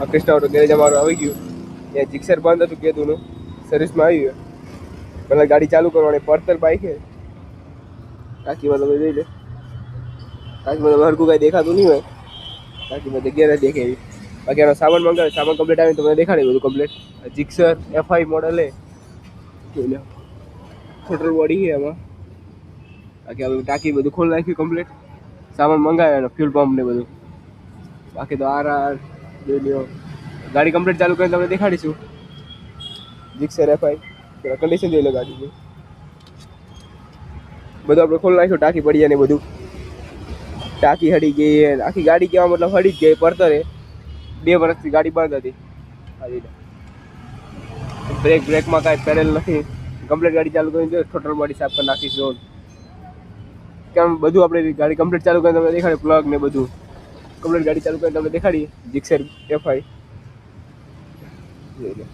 આ Krishna auto garage અમારું આવી ગયું. ત્યાં જીક્સર બંધ હતું કીધું સર્વિસમાં આવ્યું. પહેલાં ગાડી ચાલુ કરવાની પડતર બાઈક છે. ટાંકીમાં તમે જોઈ લે, ટાંકીમાં તમે હરકું કાંઈ દેખાતું નહીં હોય. ટાંકીમાં ગેરેજ દેખાય. બાકી એનો સામાન મંગાવે, સામાન કમ્પ્લીટ આવીને તમને દેખાડી બધું કમ્પ્લીટ. જીક્સર FI મોડલ છે. જોઈ લો પેટ્રોલ બોડી છે એમાં. બાકી આપણે ટાંકી બધું ખોલી નાખ્યું કમ્પ્લીટ. સામાન મંગાવ્યો એનો ફ્યુલ પંપ ને બધું. બાકી તો RR જોઈ લો. ગાડી કમ્પ્લીટ ચાલુ કરીને તમને દેખાડીશું. જીક્સર FI કન્ડિશન જોઈ લો ગાડીની. બધું આપણે ખોલી નાખ્યું, ટાંકી પડી જાય ને બધું. ટાંકી હડી ગઈ, આખી ગાડી કહેવા મતલબ હડી જ ગઈ. પડતરે 2 વર્ષથી ગાડી બંધ હતી. બ્રેકમાં કાંઈ પેડલ નથી. કમ્પ્લીટ ગાડી ચાલુ કરીને જો ટોટલ બોડી સાફ કરી નાખીશું. કેમ બધું આપણે ગાડી કમ્પ્લીટ ચાલુ કરીને તમને દેખાડીએ. પ્લગ ને બધું કમ્પ્લીટ ગાડી ચાલુ કરીને તમને દેખાડીએ. જીક્સર FI જોઈ લો.